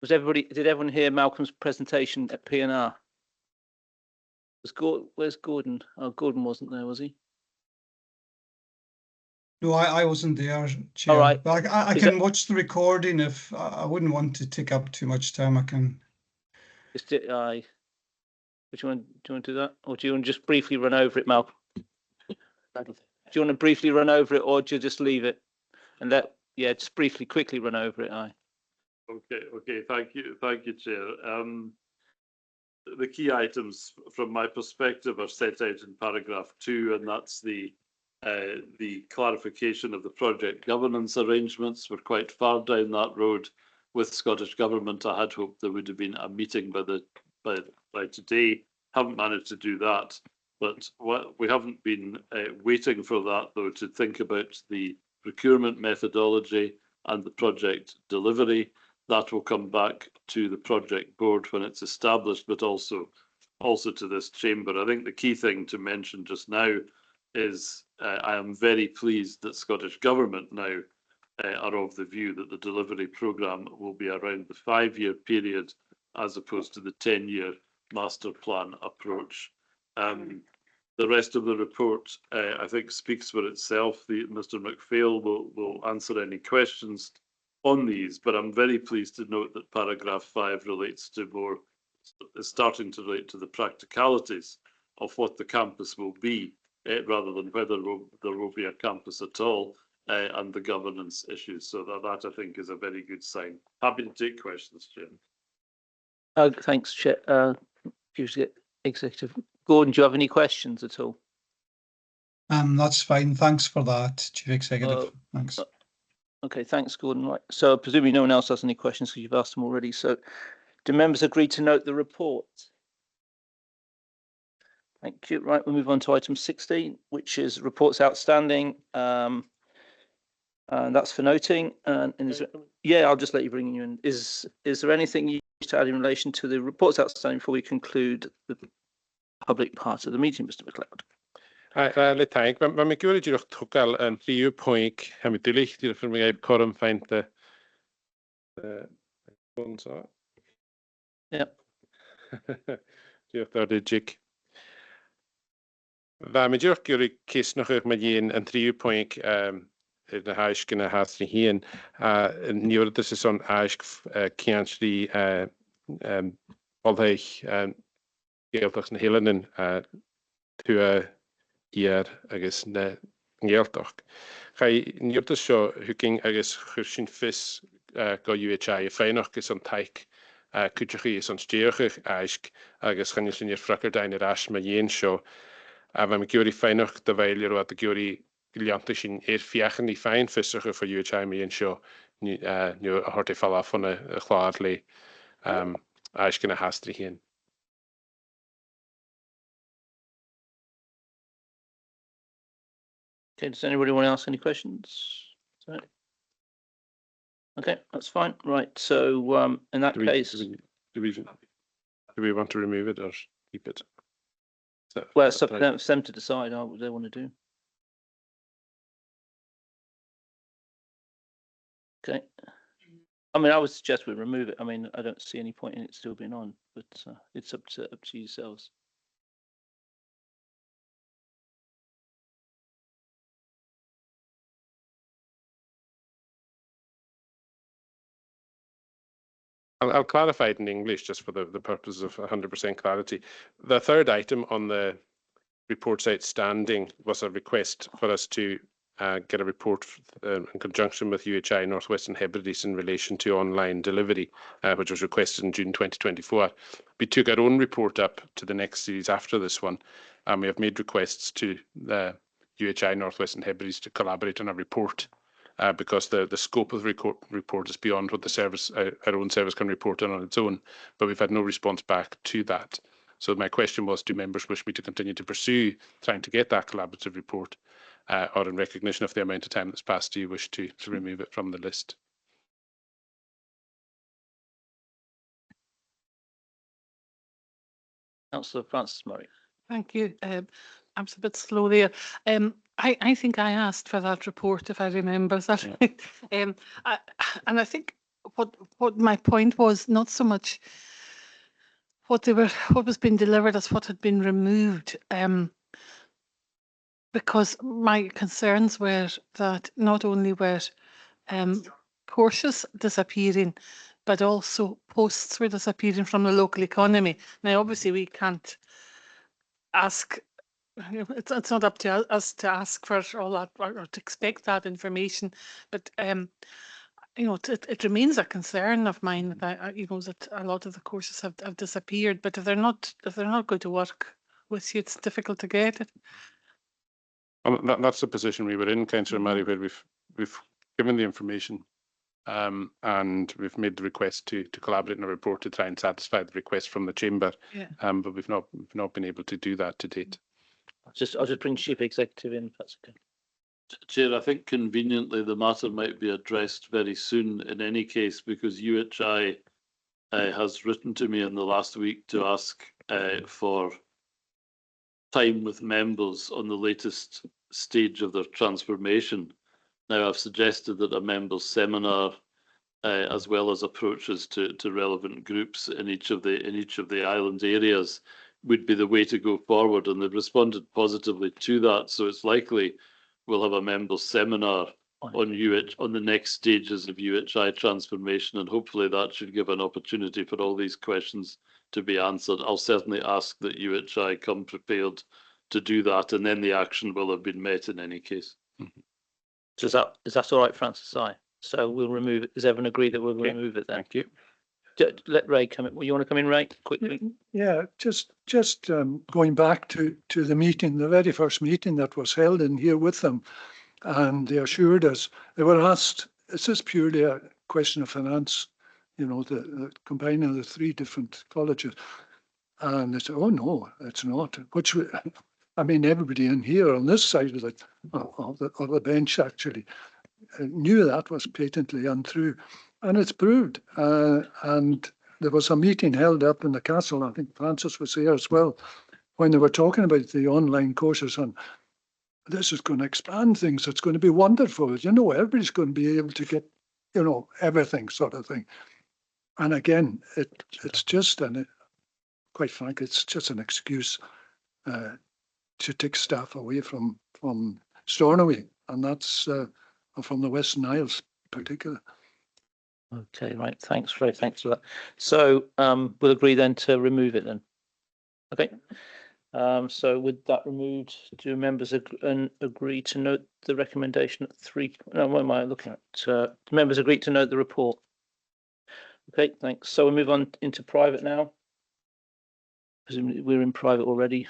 Did everyone hear Malcolm's presentation at P&R? Where's Gordon? Oh, Gordon wasn't there, was he? No, I wasn't there, Chair. All right. But I can watch the recording if I wouldn't want to take up too much time. I can. Do you want to do that, or do you want to just briefly run over it, Malcolm? Do you want to briefly run over it, or do you just leave it and just quickly run over it? Okay. Thank you, Chair. The key items from my perspective are set out in paragraph 2, and that's the clarification of the project governance arrangements. We're quite far down that road with Scottish Government. I had hoped there would have been a meeting by today. Haven't managed to do that, but we haven't been waiting for that though to think about the procurement methodology and the project delivery. That will come back to the project board when it's established, but also to this chamber. I think the key thing to mention just now is I am very pleased that Scottish Government now are of the view that the delivery programme will be around the 5-year period as opposed to the 10-year master plan approach. The rest of the report, I think, speaks for itself. Mr. McPhail will answer any questions on these, but I'm very pleased to note that paragraph 5 is starting to relate to the practicalities of what the campus will be, rather than whether there will be a campus at all, and the governance issues. So that I think is a very good sign. Happy to take questions, Chair. Thanks, Chair. Executive Gordon, do you have any questions at all? That's fine. Thanks for that, Chief Executive. Thanks. Okay, thanks, Gordon. Right. So presumably no one else has any questions because you've asked them already. So do members agree to note the report? Thank you. Right, we'll move on to item 16, which is reports outstanding. And that's for noting. And I'll just let you bring you in. Is there anything you need to add in relation to the reports outstanding before we conclude the public part of the meeting, Mr. MacLeod? Thank you. Mae'n gwybod ydych tocel yn rhyw pwynt hymdylech dy'r ffyrmiau corym faint Yep. Diolch dod jig. Fa mi diolch gyda'i cysnwch eich mae un yn rhyw pwynt yn y haes gyda hasri hun. Ni o'r dys ys o'n haes ciansri olheich geeltoch yn Eilean yn tŵa i'r agos na ngeeltoch. Chai ni o'r dys o hwging agos chwrsyn ffys go UHI y ffeinoch gys o'n taich cwtioch chi ys o'n stioch eich haes agos chan ysyn i'r ffracr dain yr as mae un sio. A fe mi gywri ffeinoch dyfael i'r wad y gywri giliant sy'n fiach yn ei ffain ffyswch eich o UHI mae un sio ni o horte falaf o'n y chlawr le aes gyda hastri hun. Okay, does anybody want to ask any questions? Sorry. Okay, that's fine. Right, so in that case... Do we want to remove it or keep it? Well, it's up to them to decide what they want to do. Okay. I mean, I would suggest we remove it. I mean, I don't see any point in it still being on, but it's up to yourselves. I'll clarify it in English just for the purpose of 100% clarity. The third item on the reports outstanding was a request for us to get a report in conjunction with UHI North Western Hebrides in relation to online delivery, which was requested in June 2024. We took our own report up to the next series after this one, and we have made requests to the UHI North Western Hebrides to collaborate on a report. Because the scope of the report is beyond what the service, our own service can report on its own, but we've had no response back to that. So my question was, do members wish me to continue to pursue trying to get that collaborative report, or in recognition of the amount of time that's passed, do you wish to remove it from the list? Councillor Francis Murray. Thank you. I'm a bit slow there. I think I asked for that report, if I remember that right. And I think what my point was, not so much what was being delivered as what had been removed. Because my concerns were that not only were courses disappearing, but also posts were disappearing from the local economy. Now, obviously, we can't ask. It's not up to us to ask for all that or to expect that information, but it remains a concern of mine that that a lot of the courses have disappeared. But if they're not going to work with you, it's difficult to get it. Well, that's the position we were in, Councillor Murray, where we've given the information and we've made the request to collaborate in a report to try and satisfy the request from the chamber. Yeah. But we've not been able to do that to date. I'll just bring Chief Executive in, if that's okay. Chair, I think conveniently the matter might be addressed very soon in any case, because UHI has written to me in the last week to ask for time with members on the latest stage of their transformation. Now, I've suggested that a members' seminar, as well as approaches to relevant groups in each of the island areas, would be the way to go forward, and they've responded positively to that. So it's likely we'll have a members' seminar on the next stages of UHI transformation, and hopefully that should give an opportunity for all these questions to be answered. I'll certainly ask that UHI come prepared to do that, and then the action will have been met in any case. So is that all right, Francis? Aye. So we'll remove it. Does everyone agree that we'll remove it then? Thank you. Let Ray come in. Well, you want to come in, Ray, quickly? Yeah, just going back to the meeting, the very first meeting that was held in here with them, and they assured us, they were asked, is this purely a question of finance, the combining of the three different colleges? And they said, oh no, it's not. Which, everybody in here on this side of the bench actually knew that was patently untrue. And it's proved. And there was a meeting held up in the castle, I think Francis was there as well, when they were talking about the online courses, and this is going to expand things. It's going to be wonderful. Everybody's going to be able to get, everything sort of thing. And again, it's just, quite frankly, it's just an excuse to take staff away from Stornoway, and that's from the Western Isles in particular. Okay, right. Thanks, Ray. Thanks for that. So we'll agree then to remove it then. Okay. So with that removed, do members agree to note the recommendation at 3? No, what am I looking at? Do members agree to note the report? Okay, thanks. So we'll move on into private now. Presumably we're in private already.